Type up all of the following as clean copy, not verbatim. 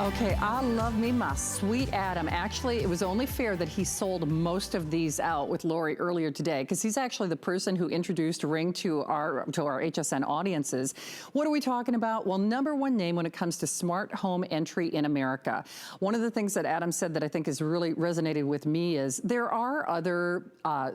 Okay, I love me my sweet Adam. Actually, it was only fair that he sold most of these out with Lori earlier today, because he's actually the person who introduced Ring to our HSN audiences. What are we talking about? Well, #1 name when it comes to smart home entry in America. One of the things that Adam said that I think has really resonated with me is there are other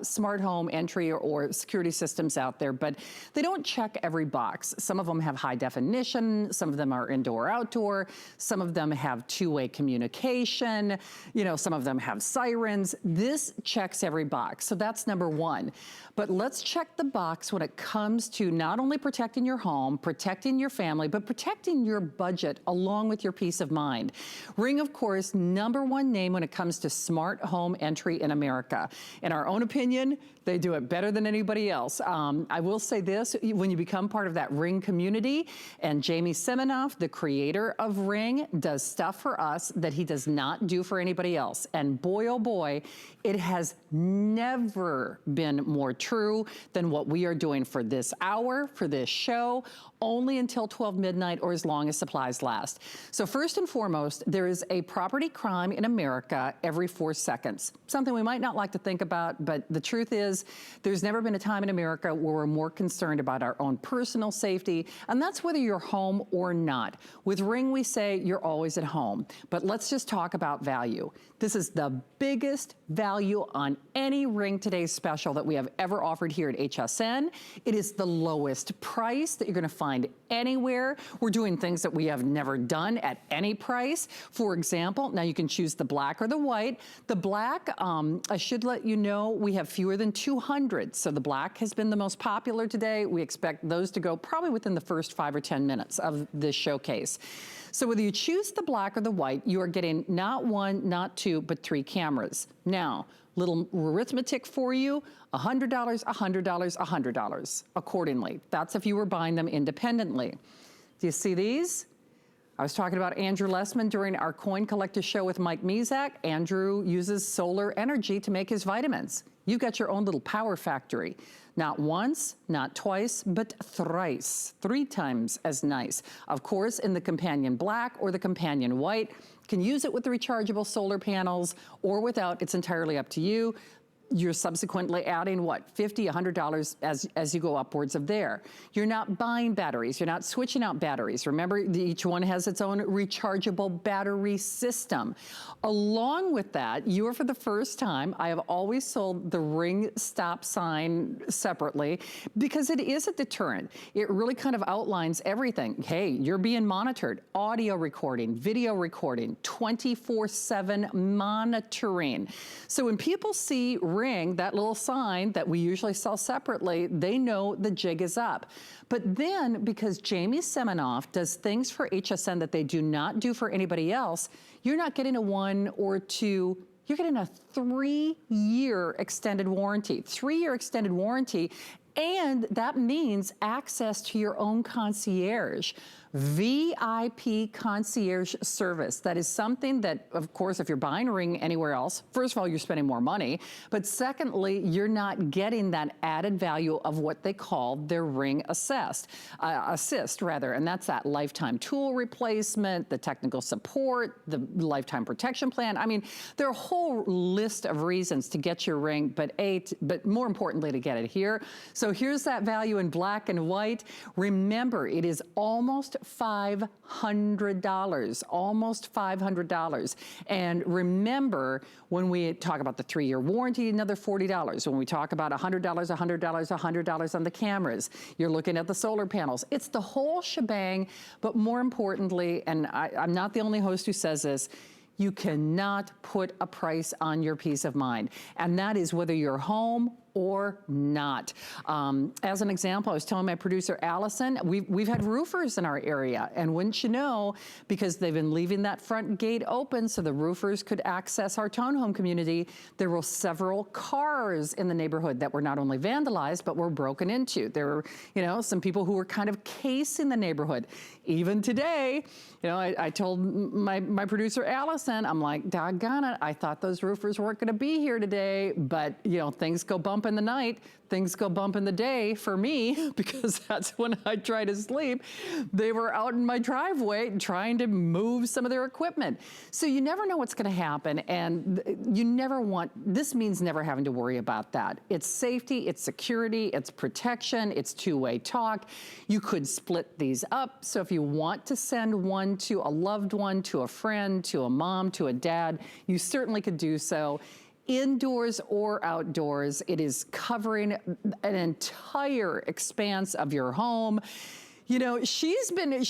smart home entry or security systems out there, but they don't check every box. Some of them have high definition, some of them are indoor, outdoor, some of them have two-way communication, you know, some of them have sirens. This checks every box, so that's #1. But let's check the box when it comes to not only protecting your home, protecting your family, but protecting your budget along with your peace of mind. Ring, of course, #1 name when it comes to smart home entry in America. In our own opinion, they do it better than anybody else. I will say this, when you become part of that Ring community, and Jamie Siminoff, the creator of Ring, does stuff for us that he does not do for anybody else. And boy, oh boy, it has never been more true than what we are doing for this hour, for this show, only until 12 midnight or as long as supplies last. So first and foremost, there is a property crime in America every 4 seconds. Something we might not like to think about, but the truth is there's never been a time in America where we're more concerned about our own personal safety, and that's whether you're home or not. With Ring, we say you're always at home, but let's just talk about value. This is the biggest value on any Ring Today special that we have ever offered here at HSN. It is the lowest price that you're gonna find anywhere. We're doing things that we have never done at any price. For example, now you can choose the black or the white. The black, I should let you know, we have fewer than 200. So the black has been the most popular today. We expect those to go probably within the first 5 or 10 minutes of this showcase. So whether you choose the black or the white, you are getting not 1, not 2, but 3 cameras. Now, little arithmetic for you, $100, $100, $100 accordingly. That's if you were buying them independently. Do you see these? I was talking about Andrew Lessman during our Coin Collector show with Mike Mezak. Andrew uses solar energy to make his vitamins. You've got your own little power factory. Not once, not twice, but thrice, 3 times as nice. Of course, in the companion black or the companion white. Can use it with the rechargeable solar panels or without, it's entirely up to you. You're subsequently adding what, $50, $100 as you go upwards of there. You're not buying batteries, you're not switching out batteries. Remember, each one has its own rechargeable battery system. Along with that, you are for the first time, I have always sold the Ring stop sign separately because it is a deterrent. It really kind of outlines everything. Hey, you're being monitored, audio recording, video recording, 24/7 monitoring. So when people see Ring, that little sign that we usually sell separately, they know the jig is up. But then, because Jamie Siminoff does things for HSN that they do not do for anybody else, you're not getting a 1 or 2, you're getting a 3-year extended warranty. 3-year extended warranty, and that means access to your own concierge. VIP concierge service. That is something that, of course, if you're buying a Ring anywhere else, first of all, you're spending more money, but secondly, you're not getting that added value of what they call their Ring assist, and that's that lifetime tool replacement, the technical support, the lifetime protection plan. I mean, there are a whole list of reasons to get your Ring, but more importantly, to get it here. So here's that value in black and white. Remember, it is almost $500, almost $500. And remember, when we talk about the 3-year warranty, another $40. When we talk about $100, $100, $100 on the cameras, you're looking at the solar panels. It's the whole shebang, but more importantly, and I'm not the only host who says this, you cannot put a price on your peace of mind. And that is whether you're home or not. As an example, I was telling my producer, Allison, we've had roofers in our area, and wouldn't you know, because they've been leaving that front gate open so the roofers could access our townhome community, there were several cars in the neighborhood that were not only vandalized, but were broken into. There were, you know, some people who were kind of casing the neighborhood. Even today, you know, I told my producer, Allison, I'm like, doggone it, I thought those roofers weren't gonna be here today, but, you know, things go bump bump in the night, things go bump in the day for me, because that's when I try to sleep. They were out in my driveway trying to move some of their equipment. So you never know what's going to happen, and you never want, this means never having to worry about that. It's safety, it's security, it's protection, it's two-way talk. You could split these up, so if you want to send one to a loved one, to a friend, to a mom, to a dad, you certainly could do so. Indoors or outdoors, it is covering an entire expanse of your home. You know, she's been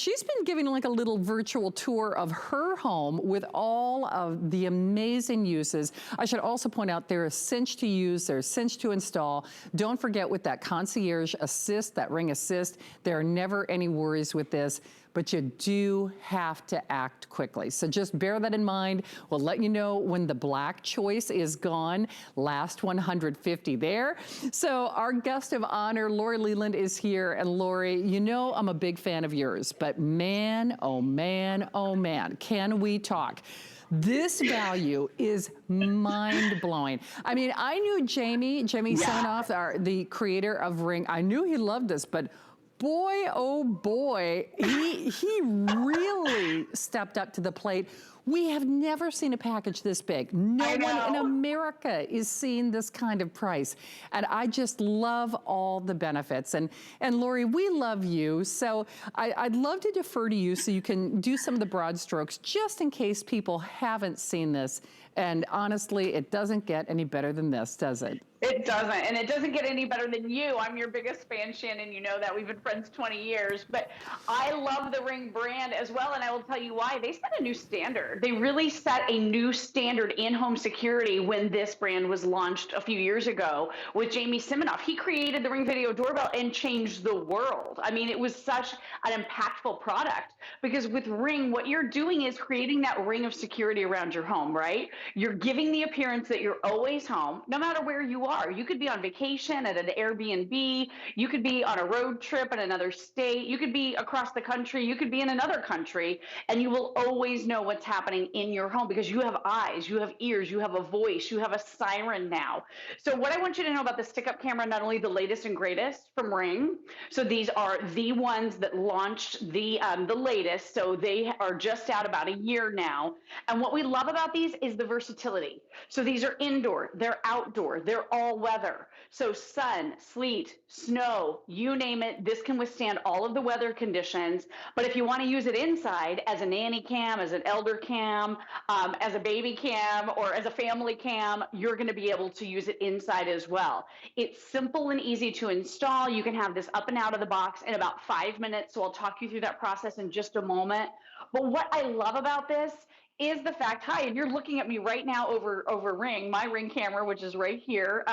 giving like a little virtual tour of her home with all of the amazing uses. I should also point out they're a cinch to use, they're a cinch to install. Don't forget with that concierge assist, that ring assist, there are never any worries with this, but you do have to act quickly. So just bear that in mind. We'll let you know when the black choice is gone. Last 150 there. So our guest of honor, Lori Leland, is here. And Lori, you know I'm a big fan of yours, but man, oh man, oh man, can we talk? This value is mind-blowing. I mean, I knew Jamie Seminoff, the creator of Ring. I knew he loved this, but boy, oh boy, he really stepped up to the plate. We have never seen a package this big. No one in America is seeing this kind of price. And I just love all the benefits. And Lori, we love you. So I'd love to defer to you so you can do some of the broad strokes just in case people haven't seen this. And honestly, it doesn't get any better than this, does it? It doesn't, and it doesn't get any better than you. I'm your biggest fan, Shannon. You know that. We've been friends 20 years. But I love the Ring brand as well, and I will tell you why. They set a new standard. They really set a new standard in home security when this brand was launched a few years ago with Jamie Seminoff. He created the Ring Video Doorbell and changed the world. I mean, it was such an impactful product because with Ring, what you're doing is creating that ring of security around your home, right? You're giving the appearance that you're always home, no matter where you are. You could be on vacation at an Airbnb. You could be on a road trip in another state. You could be across the country. You could be in another country, and you will always know what's happening in your home because you have eyes, you have ears, you have a voice, you have a siren now. So what I want you to know about the stick-up camera, not only the latest and greatest from Ring, so these are the ones that launched the latest, so they are just out about a year now. And what we love about these is the versatility. So these are indoor, they're outdoor, they're all weather. So sun, sleet, snow, you name it, this can withstand all of the weather conditions. But if you want to use it inside as a nanny cam, as an elder cam, as a baby cam, or as a family cam, you're going to be able to use it inside as well. It's simple and easy to install. You can have this up and out of the box in about 5 minutes. So I'll talk you through that process in just a moment. But what I love about this is the fact, hi, and you're looking at me right now over Ring, my Ring camera, which is right here.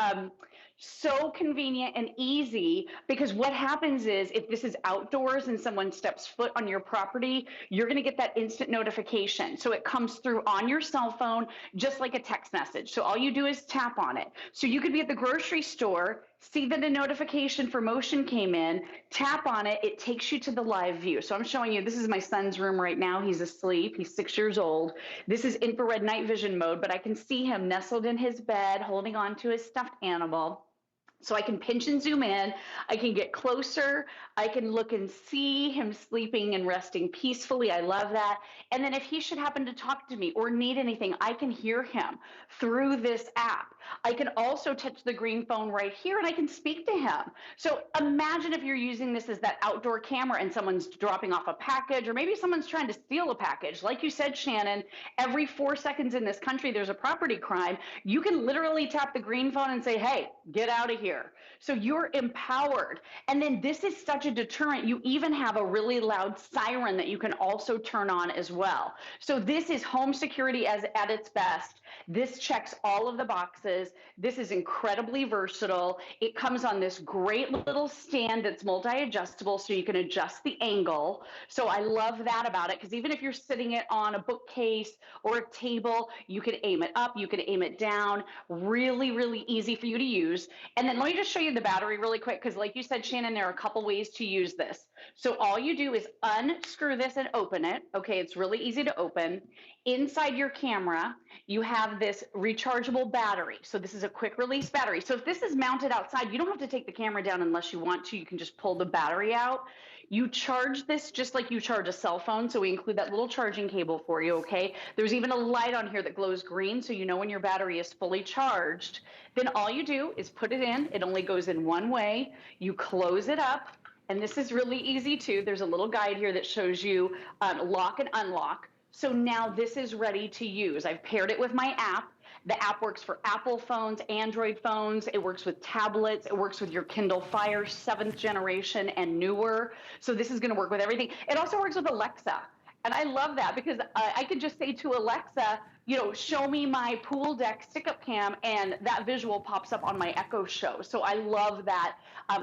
So convenient and easy because what happens is if this is outdoors and someone steps foot on your property, you're going to get that instant notification. So it comes through on your cell phone, just like a text message. So all you do is tap on it. So you could be at the grocery store, see that a notification for motion came in, tap on it, it takes you to the live view. So I'm showing you, this is my son's room right now. He's asleep. He's 6 years old. This is infrared night vision mode, but I can see him nestled in his bed, holding on to his stuffed animal. So I can pinch and zoom in, I can get closer, I can look and see him sleeping and resting peacefully. I love that. And then if he should happen to talk to me or need anything, I can hear him through this app. I can also touch the green phone right here and I can speak to him. So imagine if you're using this as that outdoor camera and someone's dropping off a package, or maybe someone's trying to steal a package. Like you said, Shannon, every 4 seconds in this country, there's a property crime. You can literally tap the green phone and say, hey, get out of here. So you're empowered. And then this is such a deterrent. You even have a really loud siren that you can also turn on as well. So this is home security at its best. This checks all of the boxes. This is incredibly versatile. It comes on this great little stand that's multi-adjustable so you can adjust the angle. So I love that about it because even if you're sitting it on a bookcase or a table, you can aim it up, you can aim it down. Really, really easy for you to use. And then let me just show you the battery really quick because like you said, Shannon, there are a couple ways to use this. So all you do is unscrew this and open it. Okay, it's really easy to open. Inside your camera, you have have this rechargeable battery. So this is a quick release battery. So if this is mounted outside, you don't have to take the camera down unless you want to. You can just pull the battery out. You charge this just like you charge a cell phone. So we include that little charging cable for you, okay? There's even a light on here that glows green, so you know when your battery is fully charged. Then all you do is put it in. It only goes in one way. You close it up. And this is really easy too. There's a little guide here that shows you lock and unlock. So now this is ready to use. I've paired it with my app. The app works for Apple phones, Android phones. It works with tablets. It works with your Kindle Fire 7th generation and newer. So this is going to work with everything. It also works with Alexa. And I love that because I could just say to Alexa, you know, show me my pool deck stick-up cam, and that visual pops up on my Echo Show. So I love that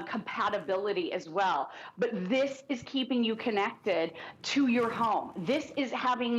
compatibility as well. But this is keeping you connected to your home. This is allowing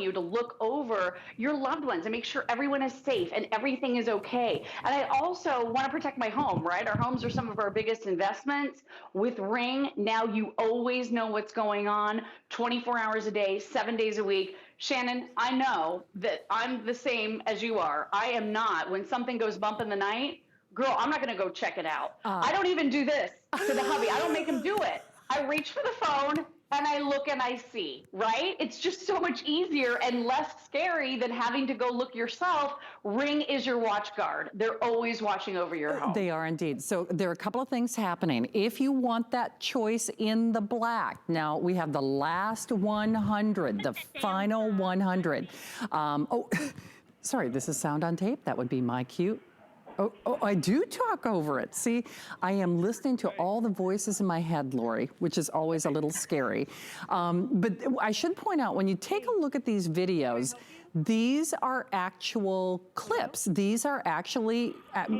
you to look over your loved ones and make sure everyone is safe and everything is okay. And I also want to protect my home, right? Our homes are some of our biggest investments. With Ring, now you always know what's going on 24 hours a day, 7 days a week. Shannon, I know that I'm the same as you are. I am not. When something goes bump in the night, girl, I'm not going to go check it out. I don't even do this to the hubby. I don't make him do it. I reach for the phone and I look and I see, right? It's just so much easier and less scary than having to go look yourself. Ring is your watch guard. They're always watching over your home. They are indeed. So there are a couple of things happening. If you want that choice in the black, now we have the last 100, the final 100. Sorry, this is sound on tape. That would be my cue. Oh, I do talk over it. See, I am listening to all the voices in my head, Lori, which is always a little scary. But I should point out, when you take a look at these videos, these are actual clips. These are actually,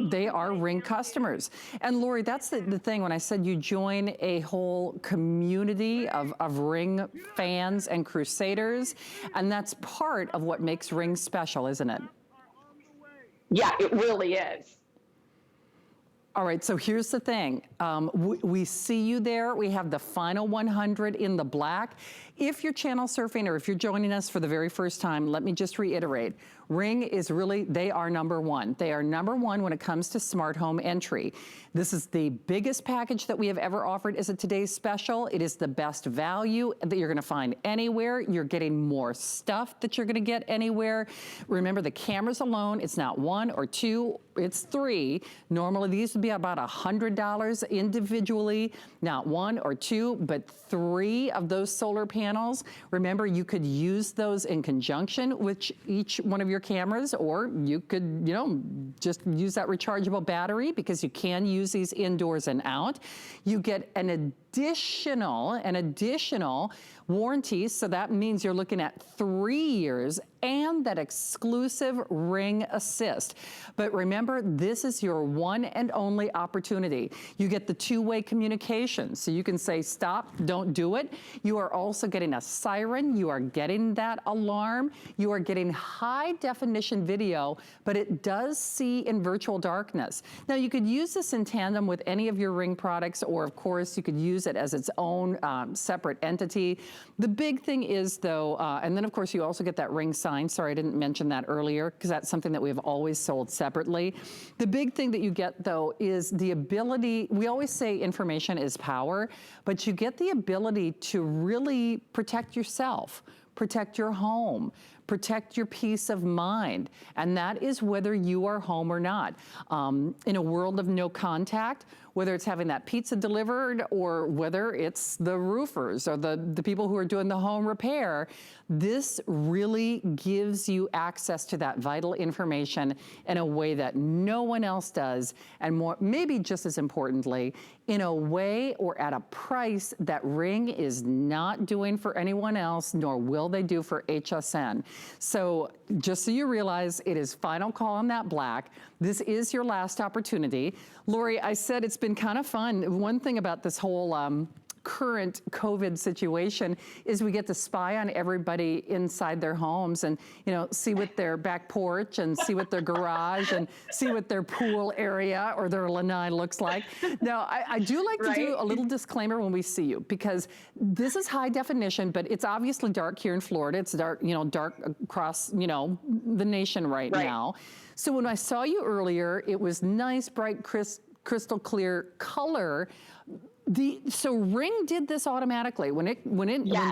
they are Ring customers. And Lori, that's the thing, when I said you join a whole community of Ring fans and crusaders, and that's part of what makes Ring special, isn't it? Yeah, it really is. All right, so here's the thing. We see you there. We have the final 100 in the black. If you're channel surfing or if you're joining us for the very first time, let me just reiterate. Ring is really, they are number one. They are number one when it comes to smart home entry. This is the biggest package that we have ever offered as a today's special. It is the best value that you're gonna find anywhere. You're getting more stuff that you're gonna get anywhere. Remember, the cameras alone, it's not one or two, it's three. Normally these would be about $100 individually, not one or two, but three of those solar panels. Remember, you could use those in conjunction with each one of your cameras, or you could, you know, just use that rechargeable battery, because you can use these indoors and out. You get an additional warranty, so that means you're looking at 3 years, and that exclusive Ring Assist. But remember, this is your one and only opportunity. You get the two-way communication, so you can say stop, don't do it. You are also getting a siren, you are getting that alarm, you are getting high definition video, but it does see in virtual darkness. Now, you could use this in tandem with any of your Ring products, or of course you could use it as its own separate entity. The big thing is though, and then of course you also get that Ring sign. Sorry, I didn't mention that earlier, because that's something that we have always sold separately. The big thing that you get though is the ability, we always say information is power, but you get the ability to really protect yourself, protect your home, protect your peace of mind, and that is whether you are home or not. In a world of no contact, whether it's having that pizza delivered or whether it's the roofers or the people who are doing the home repair, this really gives you access to that vital information in a way that no one else does, and more, maybe just as importantly, in a way or at a price that Ring is not doing for anyone else, nor will they do for HSN. So just so you realize, it is final call on that black. This is your last opportunity. Lori, I said it's been kind of fun. One thing about this whole current COVID situation is we get to spy on everybody inside their homes and, see what their back porch and see what their garage and see what their pool area or their lanai looks like. Now, I do like to do a little disclaimer when we see you, because this is high definition, but it's obviously dark here in Florida. It's dark, dark across, the nation right now. So when I saw you earlier, it was nice, bright, crystal clear color. So Ring did this automatically. When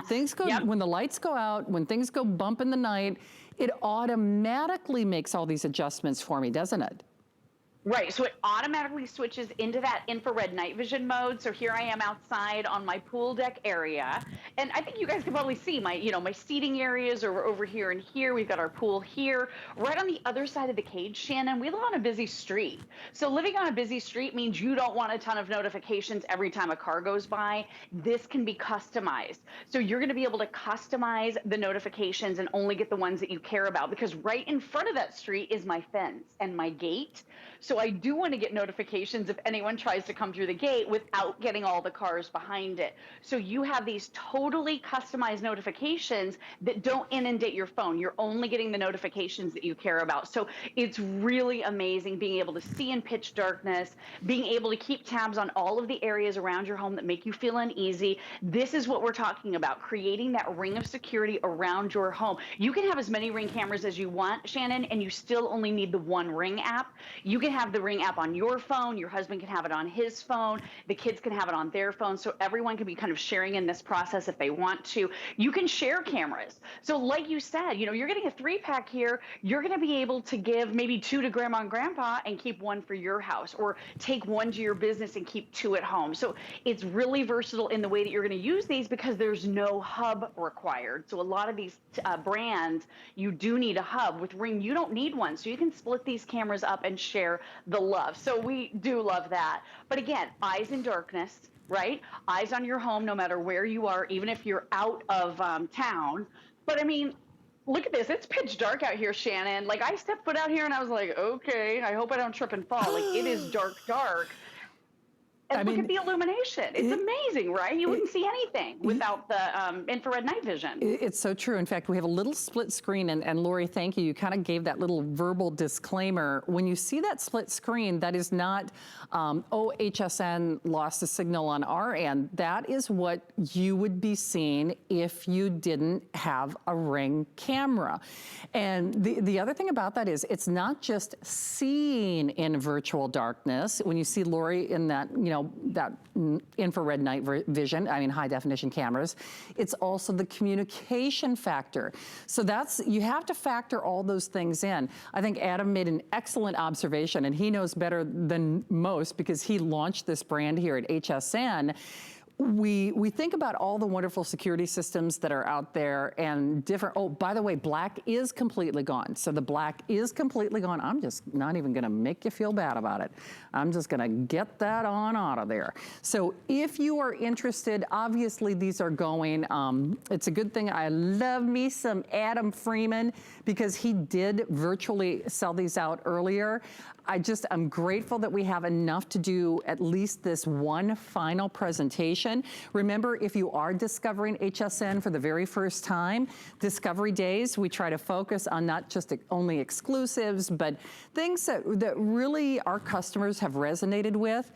things go, when the lights go out, when things go bump in the night, it automatically makes all these adjustments for me, doesn't it? Right, so it automatically switches into that infrared night vision mode. So here I am outside on my pool deck area, and I think you guys can probably see my, my seating areas are over here and here. We've got our pool here. Right on the other side of the cage, Shannon, we live on a busy street. So living on a busy street means you don't want a ton of notifications every time a car goes by. This can be customized. So you're gonna be able to customize the notifications and only get the ones that you care about, because right in front of that street is my fence and my gate. So I do want to get notifications if anyone tries to come through the gate without getting all the cars behind it. So you have these totally customized notifications that don't inundate your phone. You're only getting the notifications that you care about. So it's really amazing being able to see in pitch darkness, being able to keep tabs on all of the areas around your home that make you feel uneasy. This is what we're talking about, creating that ring of security around your home. You can have as many Ring cameras as you want, Shannon, and you still only need the one Ring app. You can have the Ring app on your phone, your husband can have it on his phone, the kids can have it on their phone, so everyone can be kind of sharing in this process if they want to. You can share cameras. So like you said, you're getting a 3-pack here, you're gonna be able to give maybe 2 to grandma and grandpa and keep 1 for your house, or take 1 to your business and keep 2 at home. So it's really versatile in the way that you're gonna use these, because there's no hub required. So a lot of these brands, you do need a hub. With Ring, you don't need one. So you can split these cameras up and share the love. So we do love that. But again, eyes in darkness, right? Eyes on your home, no matter where you are, even if you're out of town. But I mean, look at this. It's pitch dark out here, Shannon. Like, I stepped foot out here and I was like, okay, I hope I don't trip and fall. Like, it is dark. And look at the illumination. It's amazing, right? You wouldn't see anything without the infrared night vision. It's so true. In fact, we have a little split screen, and Lori, thank you. You kind of gave that little verbal disclaimer. When you see that split screen, that is not, HSN lost a signal on our end. That is what you would be seeing if you didn't have a Ring camera. And the other thing about that is it's not just seeing in virtual darkness. When you see Lori in that, that infrared night vision, high definition cameras, it's also the communication factor. So you have to factor all those things in. I think Adam made an excellent observation, and he knows better than most because he launched this brand here at HSN. We think about all the wonderful security systems that are out there and different, oh, by the way, black is completely gone. So the black is completely gone. I'm just not even gonna make you feel bad about it. I'm just gonna get that on out of there. So if you are interested, obviously these are going, it's a good thing. I love me some Adam Freeman because he did virtually sell these out earlier. I'm grateful that we have enough to do at least this one final presentation. Remember, if you are discovering HSN for the very first time, Discovery Days, we try to focus on not just only exclusives, but things that really our customers have resonated with.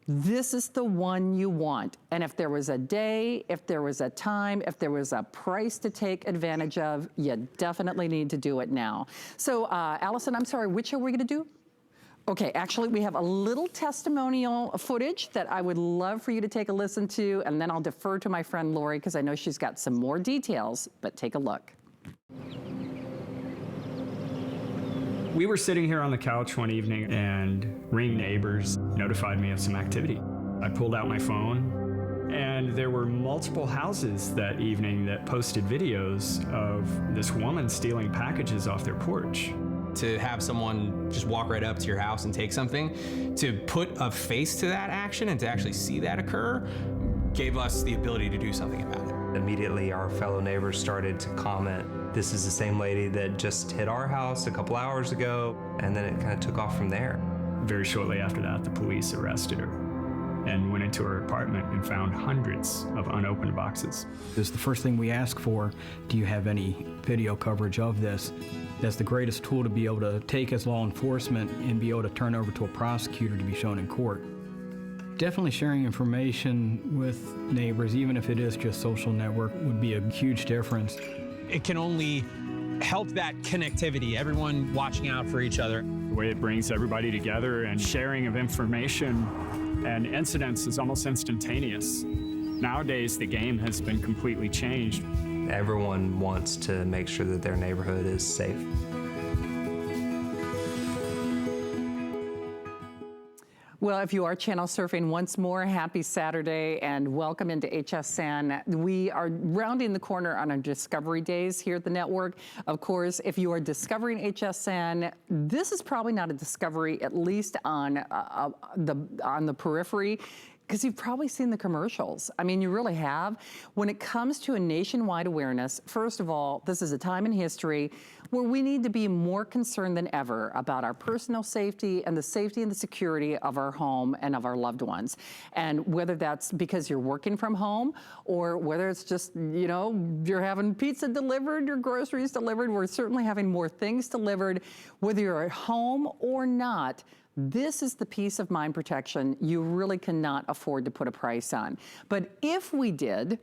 This is the one you want. And if there was a day, if there was a time, if there was a price to take advantage of, you definitely need to do it now. So Allison, I'm sorry, which are we gonna do? Okay, actually we have a little testimonial footage that I would love for you to take a listen to, and then I'll defer to my friend Lori because I know she's got some more details, but take a look. We were sitting here on the couch one evening and Ring neighbors notified me of some activity. I pulled out my phone and there were multiple houses that evening that posted videos of this woman stealing packages off their porch. To have someone just walk right up to your house and take something, to put a face to that action and to actually see that occur, gave us the ability to do something about it. Immediately, our fellow neighbors started to comment, this is the same lady that just hit our house a couple hours ago, and then it kind of took off from there. Very shortly after that, the police arrested her. and went into her apartment and found hundreds of unopened boxes. This is the first thing we ask for. Do you have any video coverage of this? That's the greatest tool to be able to take as law enforcement and be able to turn over to a prosecutor to be shown in court. Definitely sharing information with neighbors, even if it is just social network, would be a huge difference. It can only help that connectivity, everyone watching out for each other. The way it brings everybody together and sharing of information and incidents is almost instantaneous. Nowadays, the game has been completely changed. Everyone wants to make sure that their neighborhood is safe. Well, if you are channel surfing, once more, happy Saturday and welcome into HSN. We are rounding the corner on our Discovery Days here at the network. Of course, if you are discovering HSN, this is probably not a discovery, at least on the periphery, because you've probably seen the commercials. I mean, you really have. When it comes to a nationwide awareness, first of all, this is a time in history where we need to be more concerned than ever about our personal safety and the safety and the security of our home and of our loved ones. And whether that's because you're working from home or whether it's just, you know, you're having pizza delivered, your groceries delivered, we're certainly having more things delivered, whether you're at home or not. This is the peace of mind protection you really cannot afford to put a price on. But if we did,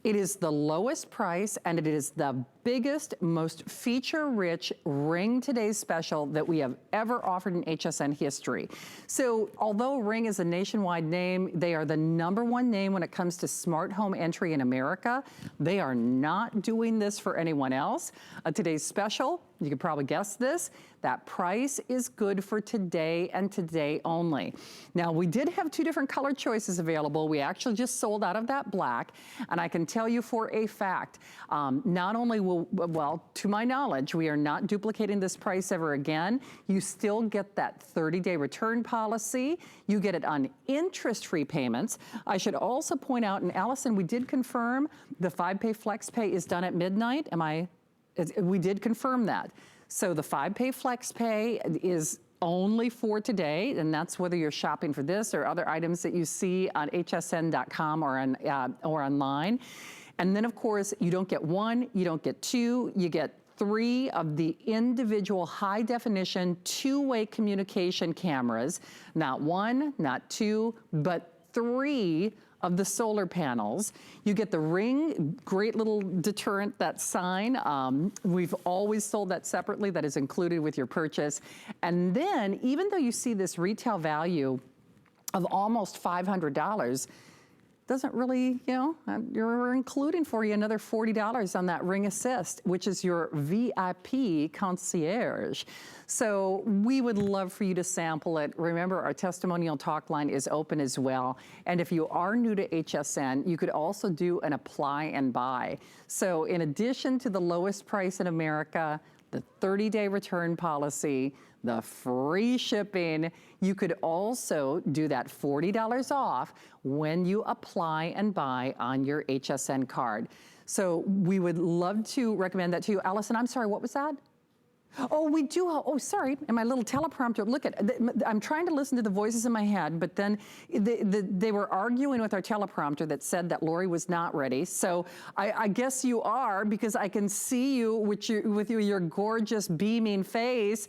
it is the lowest price and it is the biggest, most feature-rich Ring Today's Special that we have ever offered in HSN history. So although Ring is a nationwide name, they are the #1 name when it comes to smart home entry in America. They are not doing this for anyone else. Today's Special, you could probably guess this, that price is good for today and today only. Now, we did have 2 different color choices available. We actually just sold out of that black, and I can tell you for a fact, not only will, well, to my knowledge, we are not duplicating this price ever again. You still get that 30-day return policy. You get it on interest-free payments. I should also point out, and Allison, we did confirm the 5-pay flex pay is done at midnight. We did confirm that. So the 5-pay flex pay is only for today, and that's whether you're shopping for this or other items that you see on hsn.com or online. And then, of course, you don't get 1, you don't get 2, you get 3 of the individual high-definition 2-way communication cameras. Not 1, not 2, but 3 of the solar panels. You get the Ring, great little deterrent, that sign. We've always sold that separately. That is included with your purchase. And then, even though you see this retail value of almost $500, doesn't really, you know, you're including for you another $40 on that Ring Assist, which is your VIP concierge. So we would love for you to sample it. Remember, our testimonial talk line is open as well. And if you are new to HSN, you could also do an apply and buy. So in addition to the lowest price in America, the 30-day return policy, the free shipping, you could also do that $40 off when you apply and buy on your HSN card. So we would love to recommend that to you. Allison, I'm sorry, what was that? Oh, we do. Oh, sorry. And my little teleprompter. Look at. I'm trying to listen to the voices in my head, but then they were arguing with our teleprompter that said that Lori was not ready. So I guess you are, because I can see you with your gorgeous beaming face,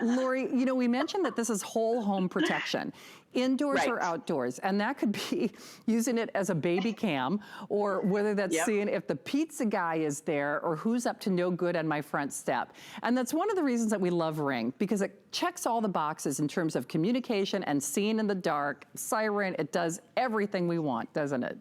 Lori. You know, we mentioned that this is whole home protection. Indoors right. or outdoors, and that could be using it as a baby cam, or whether that's yep. seeing if the pizza guy is there or who's up to no good on my front step. And that's one of the reasons that we love Ring, because it checks all the boxes in terms of communication and seeing in the dark, siren. It does everything we want, doesn't it?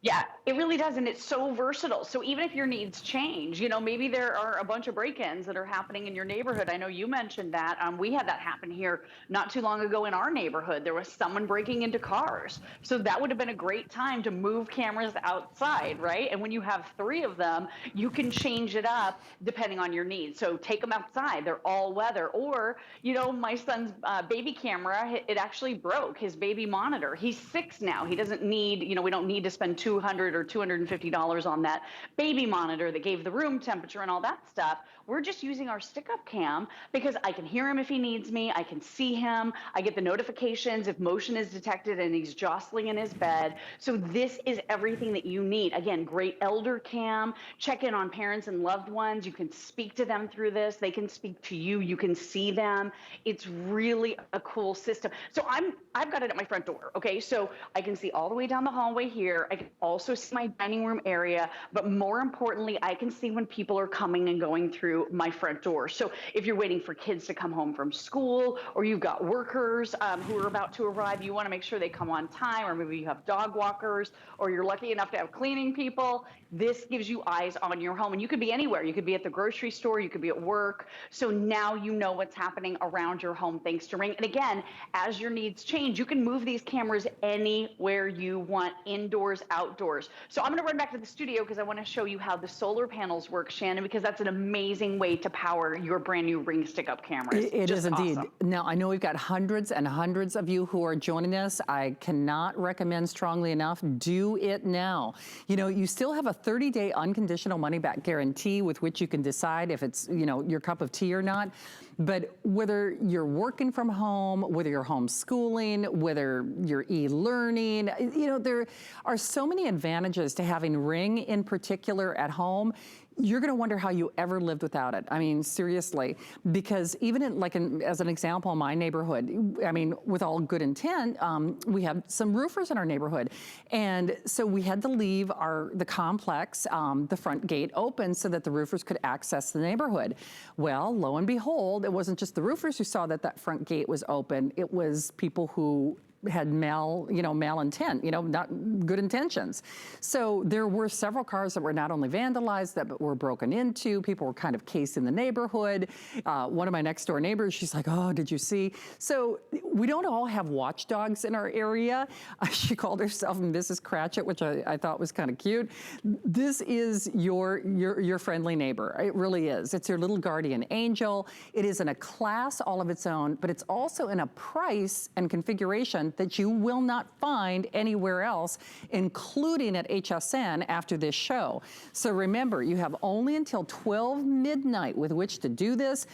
Yeah, it really does, and it's so versatile. So even if your needs change, you know, maybe there are a bunch of break-ins that are happening in your neighborhood. I know you mentioned that. We had that happen here not too long ago in our neighborhood. There was someone breaking into cars. So that would have been a great time to move cameras outside, right? And when you have 3 of them, you can change it up depending on your needs. So take them outside. They're all weather. Or, you know, my son's baby camera, it actually broke, his baby monitor. He's 6 now. He doesn't need, you know, we don't need to spend 2 $200 or $250 on that baby monitor that gave the room temperature and all that stuff. We're just using our stick-up cam because I can hear him if he needs me. I can see him. I get the notifications if motion is detected and he's jostling in his bed. So this is everything that you need. Again, great elder cam. Check in on parents and loved ones. You can speak to them through this. They can speak to you. You can see them. It's really a cool system. So I've got it at my front door. Okay, so I can see all the way down the hallway here. I can also see my dining room area, but more importantly, I can see when people are coming and going through my front door. So if you're waiting for kids to come home from school, or you've got workers who are about to arrive, you want to make sure they come on time, or maybe you have dog walkers, or you're lucky enough to have cleaning people. This gives you eyes on your home, and you could be anywhere. You could be at the grocery store, you could be at work. So now you know what's happening around your home thanks to Ring. And again, as your needs change, you can move these cameras anywhere you want, indoors, outdoors. So I'm going to run back to the studio because I want to show you how the solar panels work, Shannon, because that's an amazing way to power your brand new Ring stick-up cameras. It is indeed. Awesome. Now, I know we've got hundreds and hundreds of you who are joining us. I cannot recommend strongly enough, do it now. You know, you still have a 30-day unconditional money-back guarantee with which you can decide if it's, you know, your cup of tea or not. But whether you're working from home, whether you're homeschooling, whether you're e-learning, you know, there are so many advantages to having Ring in particular at home. You're going to wonder how you ever lived without it. I mean, seriously, because even as an example, in my neighborhood, I mean, with all good intent, we have some roofers in our neighborhood. And so we had to leave the complex, the front gate open so that the roofers could access the neighborhood. Well, lo and behold, it wasn't just the roofers who saw that front gate was open. It was people who had malintent, not good intentions. So there were several cars that were not only vandalized, but were broken into. People were kind of cased in the neighborhood. One of my next door neighbors, she's like, oh, did you see? So we don't all have watchdogs in our area. She called herself Mrs. Cratchit, which I thought was kind of cute. This is your friendly neighbor. It really is. It's your little guardian angel. It is in a class all of its own, but it's also in a price and configuration that you will not find anywhere else, including at HSN after this show. So remember, you have only until 12 midnight with which to do this.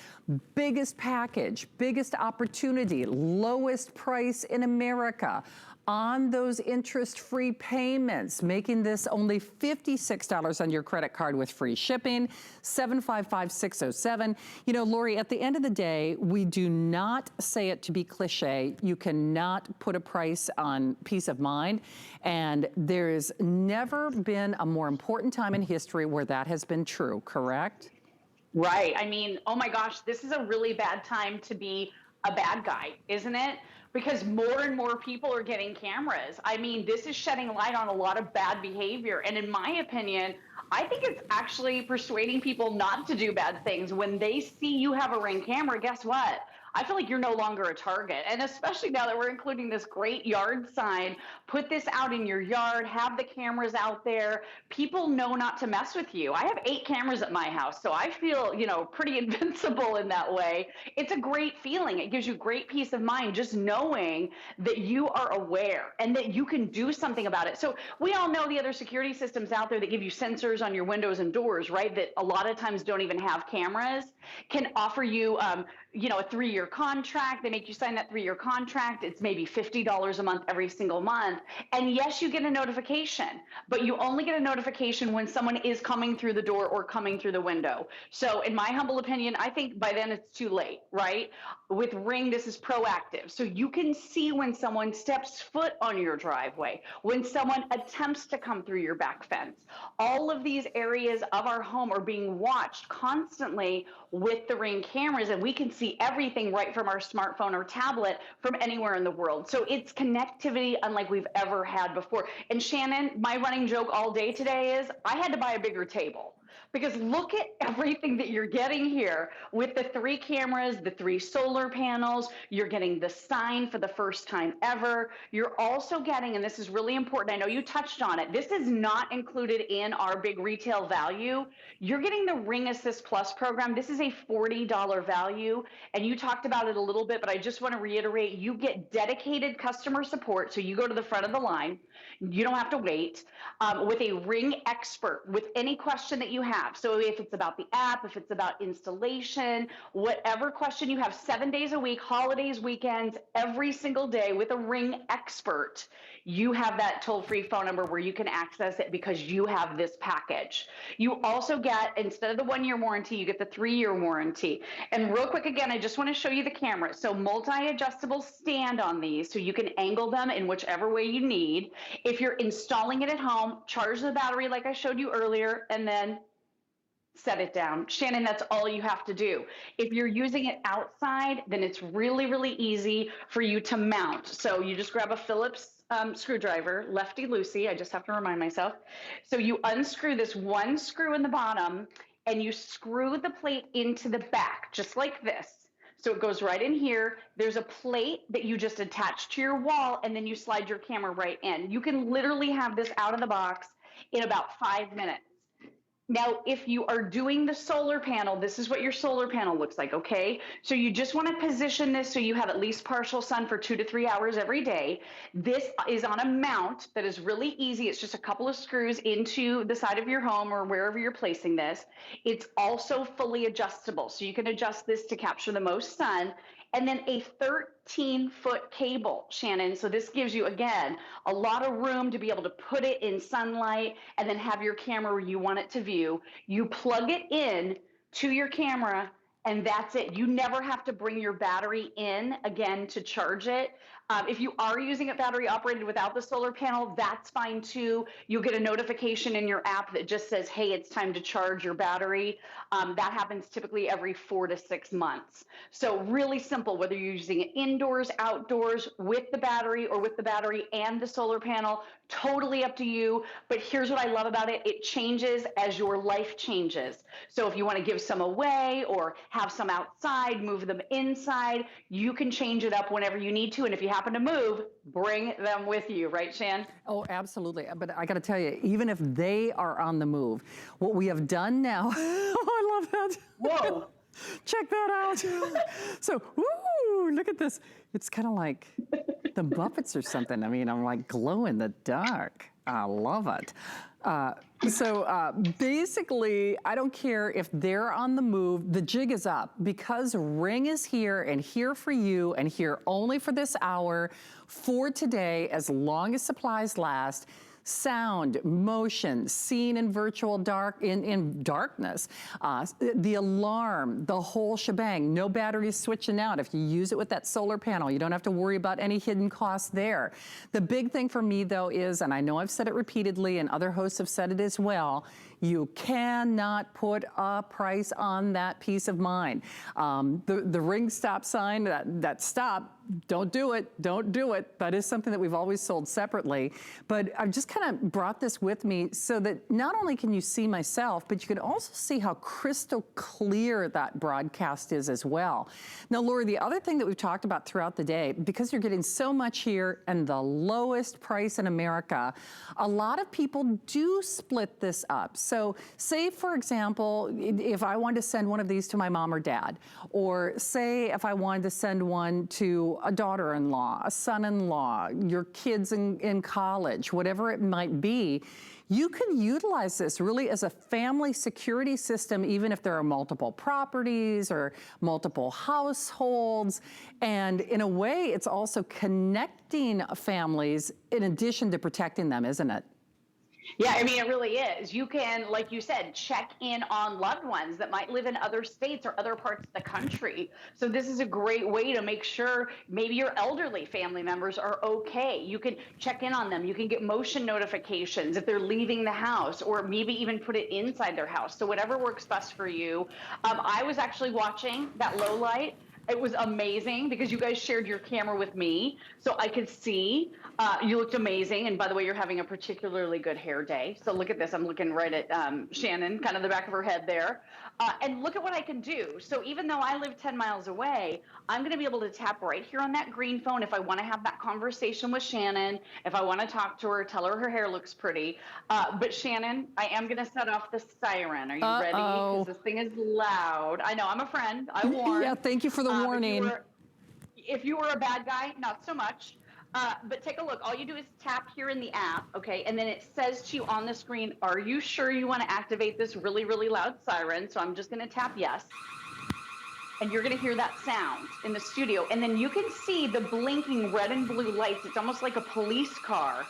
Biggest package, biggest opportunity, lowest price in America on those interest-free payments, making this only $56 on your credit card with free shipping, 755-607. You know, Lori, at the end of the day, we do not say it to be cliche. You cannot put a price on peace of mind, and there's never been a more important time in history where that has been true, correct? Right. I mean, oh my gosh, this is a really bad time to be a bad guy, isn't it? Because more and more people are getting cameras. I mean, this is shedding light on a lot of bad behavior. And in my opinion, I think it's actually persuading people not to do bad things. When they see you have a Ring camera, guess what? I feel like you're no longer a target. And especially now that we're including this great yard sign, put this out in your yard, have the cameras out there. People know not to mess with you. I have 8 cameras at my house, so I feel, pretty invincible in that way. It's a great feeling. It gives you great peace of mind just knowing that you are aware and that you can do something about it. So we all know the other security systems out there that give you sensors on your windows and doors, right? That a lot of times don't even have cameras, can offer you, a 3-year contract. They make you sign that 3-year contract. It's maybe $50 a month every single month. And yes, you get a notification, but you only get a notification when someone is coming through the door or coming through the window. So in my humble opinion, I think by then it's too late, right? With Ring, this is proactive. So you can see when someone steps foot on your driveway, when someone attempts to come through your back fence. All of these areas of our home are being watched constantly with the Ring cameras, and we can see everything right from our smartphone or tablet from anywhere in the world. So it's connectivity unlike we've ever had before. And Shannon, my running joke all day today is I had to buy a bigger table because look at everything that you're getting here with the 3 cameras, the 3 solar panels. You're getting the sign for the first time ever. You're also getting, and this is really important, I know you touched on it, this is not included in our big retail value. You're getting the Ring Assist Plus program. This is a $40 value, and you talked about it a little bit, but I just want to reiterate, you get dedicated customer support, so you go to the front of the line. You don't have to wait, with a Ring expert with any question that you have. So if it's about the app, if it's about installation, whatever question you have, 7 days a week, holidays, weekends, every single day with a Ring expert, you have that toll-free phone number where you can access it because you have this package. You also get, instead of the 1-year warranty, you get the 3-year warranty. And real quick, again, I just want to show you the camera. So multi-adjustable stand on these, so you can angle them in whichever way you need. If you're installing it at home, charge the battery like I showed you earlier, and then set it down. Shannon, that's all you have to do. If you're using it outside, then it's really, really easy for you to mount. So you just grab a Phillips screwdriver, lefty-loosey, I just have to remind myself. So you unscrew this one screw in the bottom, and you screw the plate into the back, just like this. So it goes right in here. There's a plate that you just attach to your wall, and then you slide your camera right in. You can literally have this out of the box in about 5 minutes. Now, if you are doing the solar panel, this is what your solar panel looks like, okay? So you just want to position this so you have at least partial sun for 2 to 3 hours every day. This is on a mount that is really easy. It's just a couple of screws into the side of your home or wherever you're placing this. It's also fully adjustable, so you can adjust this to capture the most sun. And then a 13-foot cable, Shannon. So this gives you, again, a lot of room to be able to put it in sunlight and then have your camera where you want it to view. You plug it in to your camera, and that's it. You never have to bring your battery in again to charge it. If you are using it battery operated without the solar panel, that's fine too. You'll get a notification in your app that just says, hey, it's time to charge your battery. That happens typically every 4 to 6 months. So really simple, whether you're using it indoors, outdoors, with the battery or with the battery and the solar panel, totally up to you. But here's what I love about it. It changes as your life changes. So if you want to give some away or have some outside, move them inside, you can change it up whenever you need to. And if you happen to move, bring them with you, right, Shan? Oh, absolutely. But I got to tell you, even if they are on the move, what we have done now, oh, I love that. Whoa. Check that out. So, woo, look at this. It's kind of like the Muppets or something. I mean, I'm like glow in the dark. I love it. So basically, I don't care if they're on the move, the jig is up because Ring is here and here for you and here only for this hour for today, as long as supplies last. Sound, motion, seen in virtual in darkness, the alarm, the whole shebang, no batteries switching out. If you use it with that solar panel, you don't have to worry about any hidden costs there. The big thing for me though is, and I know I've said it repeatedly and other hosts have said it as well, you cannot put a price on that peace of mind. The Ring stop sign, that stop, don't do it, don't do it. That is something that we've always sold separately. But I've just kind of brought this with me so that not only can you see myself, but you can also see how crystal clear that broadcast is as well. Now, Lori, the other thing that we've talked about throughout the day, because you're getting so much here and the lowest price in America, a lot of people do split this up. So say, for example, if I wanted to send one of these to my mom or dad, or say if I wanted to send one to a daughter-in-law, a son-in-law, your kids in college, whatever it might be, you can utilize this really as a family security system, even if there are multiple properties or multiple households. And in a way, it's also connecting families in addition to protecting them, isn't it? Yeah, I mean, it really is. You can, like you said, check in on loved ones that might live in other states or other parts of the country. So this is a great way to make sure maybe your elderly family members are okay. You can check in on them. You can get motion notifications if they're leaving the house, or maybe even put it inside their house. So whatever works best for you. I was actually watching that low light It was amazing because you guys shared your camera with me so I could see. You looked amazing. And by the way, you're having a particularly good hair day. So look at this. I'm looking right at Shannon, kind of the back of her head there. And look at what I can do. So even though I live 10 miles away, I'm going to be able to tap right here on that green phone if I want to have that conversation with Shannon, if I want to talk to her, tell her her hair looks pretty. But Shannon, I am going to set off the siren. Are you ready? Because this thing is loud. I know, I'm a friend. I warned. Yeah, thank you for the warning. If you were a bad guy, not so much. But take a look. All you do is tap here in the app, okay? And then it says to you on the screen, are you sure you want to activate this really, really loud siren? So I'm just going to tap yes. And you're going to hear that sound in the studio. And then you can see the blinking red and blue lights. It's almost like a police car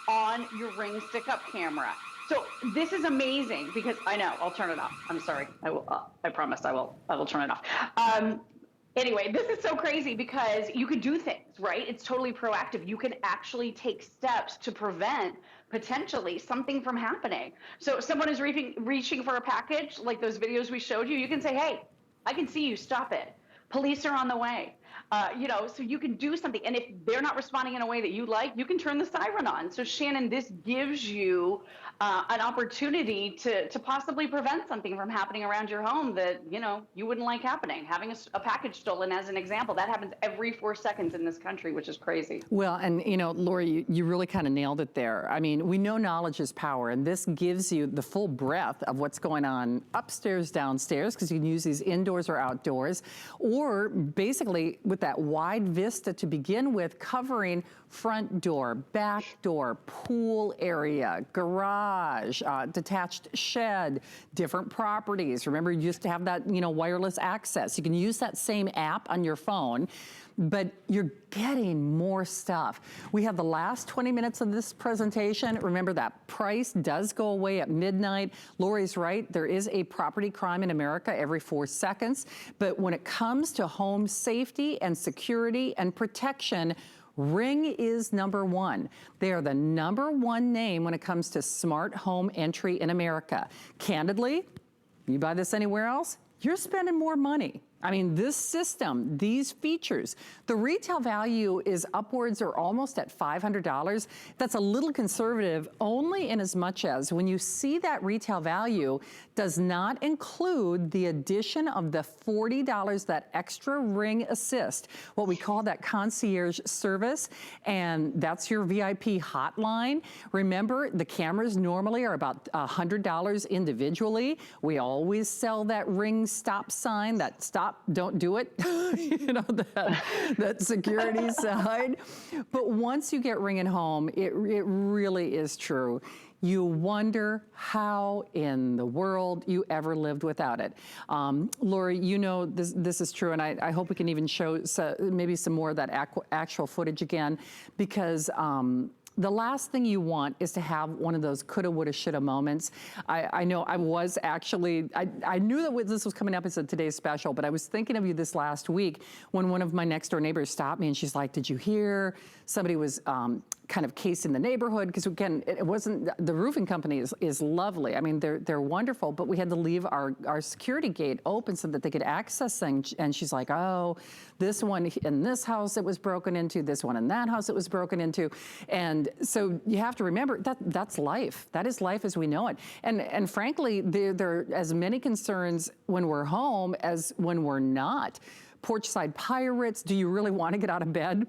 on your Ring stick-up camera. So this is amazing because I know, I'll turn it off. I'm sorry. I will. I promise I will turn it off. Anyway, this is so crazy because you could do things, right? It's totally proactive. You can actually take steps to prevent potentially something from happening. So if someone is reaching for a package, like those videos we showed you, you can say, hey, I can see you, stop it. Police are on the way. So you can do something. And if they're not responding in a way that you like, you can turn the siren on. So Shannon, this gives you an opportunity to possibly prevent something from happening around your home that, you wouldn't like happening. Having a package stolen as an example, that happens every 4 seconds in this country, which is crazy. Well, and Lori, you really kind of nailed it there. I mean, we know knowledge is power, and this gives you the full breadth of what's going on upstairs, downstairs, because you can use these indoors or outdoors, or basically with that wide vista to begin with, covering front door, back door, pool area, garage, detached shed, different properties. Remember, you used to have that, wireless access. You can use that same app on your phone, but you're getting more stuff. We have the last 20 minutes of this presentation. Remember, that price does go away at midnight. Lori's right, there is a property crime in America every 4 seconds, but when it comes to home safety and security and protection, Ring is number one. They are the number one name when it comes to smart home entry in America. Candidly, you buy this anywhere else, you're spending more money. I mean, this system, these features, the retail value is upwards or almost at $500. That's a little conservative, only in as much as when you see that retail value does not include the addition of the $40, that extra Ring Assist, what we call that concierge service, and that's your VIP hotline. Remember, the cameras normally are about $100 individually. We always sell that Ring stop sign, that stop, don't do it, that security side. But once you get Ring at home, it really is true. You wonder how in the world you ever lived without it. Lori, this is true, and I hope we can even show maybe some more of that actual footage again, because the last thing you want is to have one of those coulda, woulda, shoulda moments. I know I was actually, I knew that this was coming up as a today's special, but I was thinking of you this last week when one of my next door neighbors stopped me and she's like, did you hear somebody was kind of casing the neighborhood? Because again, it wasn't, the roofing company is lovely. I mean, they're wonderful, but we had to leave our security gate open so that they could access things. And she's like, oh, this one in this house it was broken into, this one in that house it was broken into. And so you have to remember that's life. That is life as we know it. And frankly, there are as many concerns when we're home as when we're not. Porchside pirates, do you really want to get out of bed?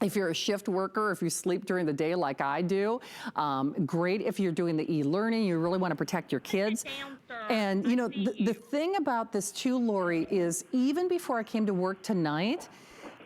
If you're a shift worker, if you sleep during the day like I do, great if you're doing the e-learning, you really want to protect your kids. And the thing about this too, Lori, is even before I came to work tonight,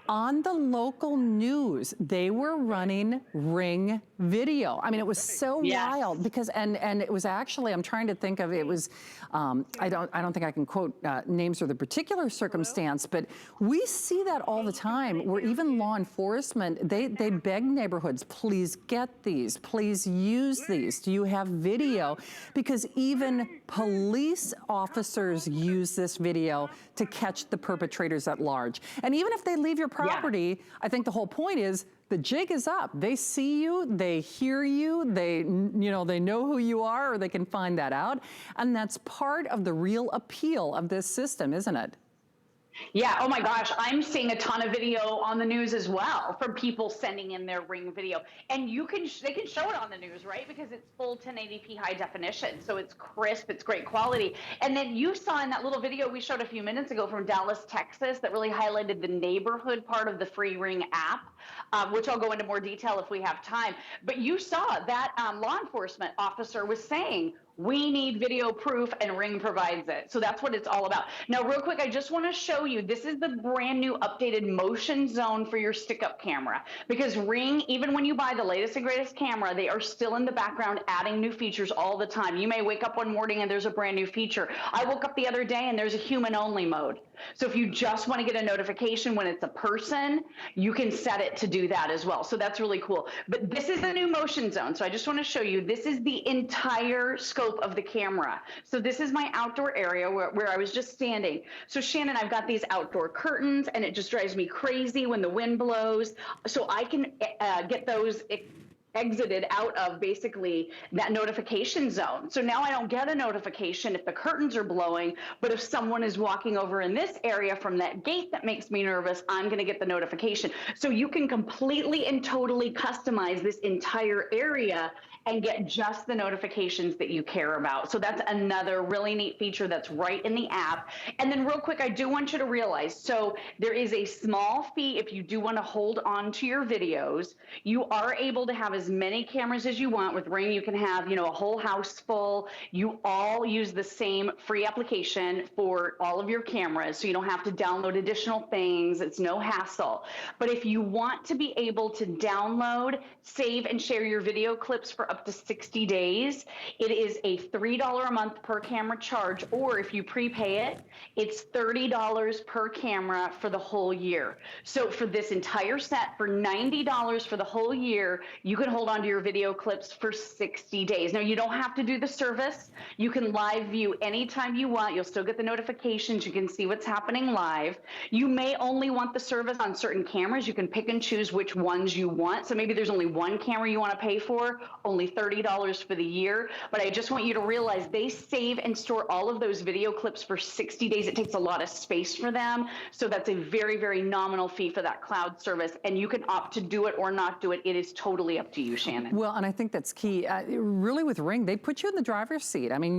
on the local news, they were running Ring video. I mean, it was so wild because, and it was actually, I'm trying to think of, it was, I don't think I can quote names or the particular circumstance, but we see that all the time where even law enforcement, they beg neighborhoods, please get these, please use these. Do you have video? Because even police officers use this video to catch the perpetrators at large. And even if they leave your property, I think the whole point is the jig is up. They see you, they hear you, they know who you are, or they can find that out. And that's part of the real appeal of this system, isn't it? Yeah. Oh my gosh. I'm seeing a ton of video on the news as well from people sending in their Ring video, and they can show it on the news, right? Because it's full 1080p high definition, so it's crisp, it's great quality. And then you saw in that little video we showed a few minutes ago from Dallas, Texas, that really highlighted the neighborhood part of the free Ring app, which I'll go into more detail if we have time. But you saw that law enforcement officer was saying, we need video proof, and Ring provides it. So that's what it's all about. Now, real quick, I just want to show you, this is the brand new updated motion zone for your stick-up camera. Because Ring, even when you buy the latest and greatest camera, they are still in the background adding new features all the time. You may wake up one morning and there's a brand new feature. I woke up the other day and there's a human-only mode. So if you just want to get a notification when it's a person, you can set it to do that as well. So that's really cool. But this is the new motion zone. So I just want to show you, this is the entire scope of the camera. So this is my outdoor area where I was just standing. So Shannon, I've got these outdoor curtains, and it just drives me crazy when the wind blows. So I can get those exited out of basically that notification zone. So now I don't get a notification if the curtains are blowing, but if someone is walking over in this area from that gate that makes me nervous, I'm going to get the notification. So you can completely and totally customize this entire area and get just the notifications that you care about. So that's another really neat feature that's right in the app. And then real quick, I do want you to realize, so there is a small fee if you do want to hold on to your videos. You are able to have as many cameras as you want. With Ring, you can have, a whole house full. You all use the same free application for all of your cameras, so you don't have to download additional things. It's no hassle. But if you want to be able to download, save, and share your video clips for up to 60 days, it is a $3 a month per camera charge, or if you prepay it, it's $30 per camera for the whole year. So for this entire set, for $90 for the whole year, you can hold on to your video clips for 60 days. Now, you don't have to do the service. You can live view anytime you want. You'll still get the notifications. You can see what's happening live. You may only want the service on certain cameras. You can pick and choose which ones you want. So maybe there's only one camera you want to pay for, only $30 for the year. But I just want you to realize they save and store all of those video clips for 60 days. It takes a lot of space for them. So that's a very, very nominal fee for that cloud service. And you can opt to do it or not do it. It is totally up to you, Shannon. Well, and I think that's key. Really, with Ring, they put you in the driver's seat. I mean,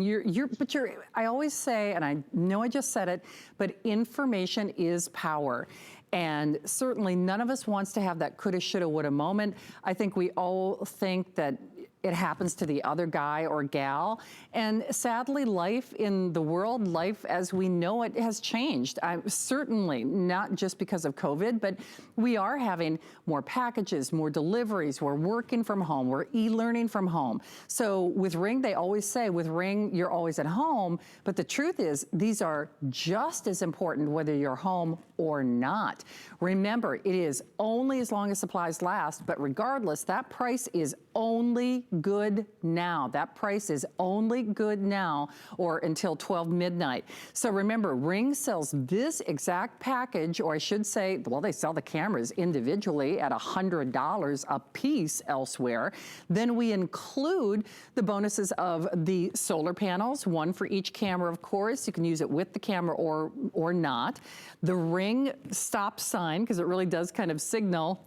I always say, and I know I just said it, but information is power. And certainly none of us wants to have that coulda, shoulda, woulda moment. I think we all think that it happens to the other guy or gal. And sadly, life in the world, life as we know it, has changed. Certainly not just because of COVID, but we are having more packages, more deliveries. We're working from home. We're e-learning from home. So with Ring, they always say, with Ring, you're always at home. But the truth is, these are just as important whether you're home or not. Remember, it is only as long as supplies last, but regardless, that price is only good now. That price is only good now or until 12 midnight. So remember, Ring sells this exact package, or I should say, well, they sell the cameras individually at $100 a piece elsewhere. Then we include the bonuses of the solar panels, one for each camera, of course. You can use it with the camera or not. The Ring stop sign, because it really does kind of signal,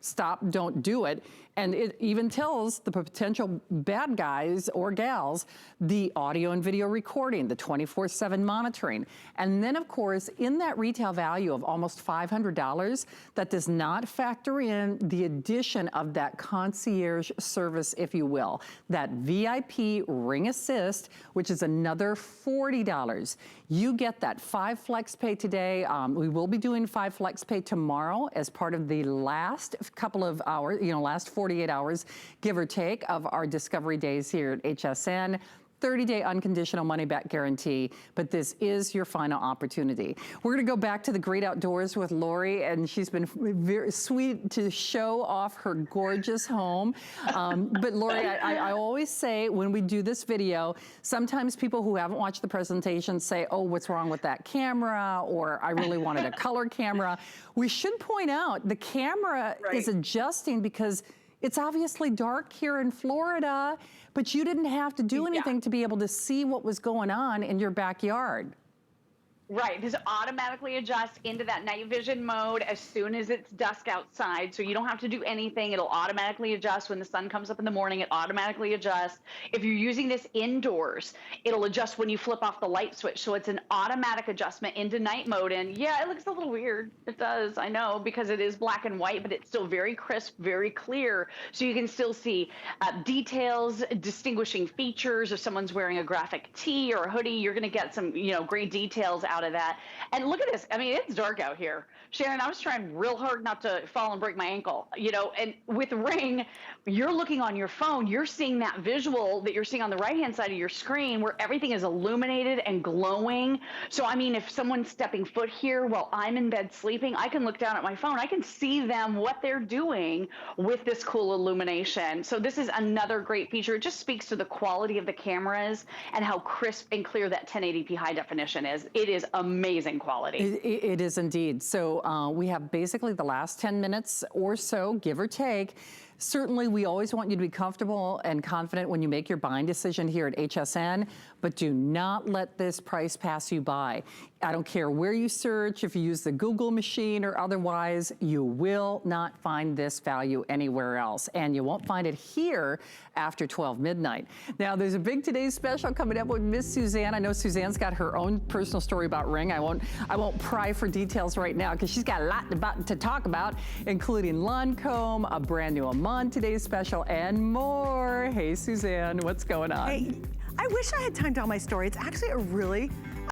stop, don't do it. And it even tells the potential bad guys or gals the audio and video recording, the 24/7 monitoring. And then, of course, in that retail value of almost $500, that does not factor in the addition of that concierge service, if you will, that VIP Ring Assist, which is another $40. You get that 5 Flex Pay today. We will be doing 5 Flex Pay tomorrow as part of the last couple of hours, last 48 hours, give or take, of our Discovery Days here at HSN. 30-day unconditional money-back guarantee, but this is your final opportunity. We're going to go back to the great outdoors with Lori, and she's been very sweet to show off her gorgeous home. But Lori, I always say when we do this video, sometimes people who haven't watched the presentation say, oh, what's wrong with that camera? Or I really wanted a color camera. We should point out the camera is adjusting because it's obviously dark here in Florida, but you didn't have to do anything to be able to see what was going on in your backyard. Right. This automatically adjusts into that night vision mode as soon as it's dusk outside. So you don't have to do anything. It'll automatically adjust when the sun comes up in the morning. It automatically adjusts. If you're using this indoors, it'll adjust when you flip off the light switch. So it's an automatic adjustment into night mode. And yeah, it looks a little weird. It does, I know, because it is black and white, but it's still very crisp, very clear. So you can still see details, distinguishing features. If someone's wearing a graphic tee or a hoodie, you're going to get some, great details out of that. And look at this. I mean, it's dark out here. Sharon, I was trying real hard not to fall and break my ankle, and with Ring, you're looking on your phone, you're seeing that visual that you're seeing on the right-hand side of your screen where everything is illuminated and glowing. So, I mean, if someone's stepping foot here while I'm in bed sleeping, I can look down at my phone. I can see them, what they're doing with this cool illumination. So this is another great feature. It just speaks to the quality of the cameras and how crisp and clear that 1080p high definition is. It is amazing quality. It is indeed. So we have basically the last 10 minutes or so, give or take. Certainly, we always want you to be comfortable and confident when you make your buying decision here at HSN, but do not let this price pass you by. I don't care where you search, if you use the Google machine or otherwise, you will not find this value anywhere else. And you won't find it here after 12 midnight. Now, there's a big Today's Special coming up with Miss Suzanne. I know Suzanne's got her own personal story about Ring. I won't pry for details right now because she's got a lot to talk about, including lawn comb, a brand new Today's Special, and more. Hey, Suzanne, what's going on? Hey, I wish I had time to tell my story. It's actually a really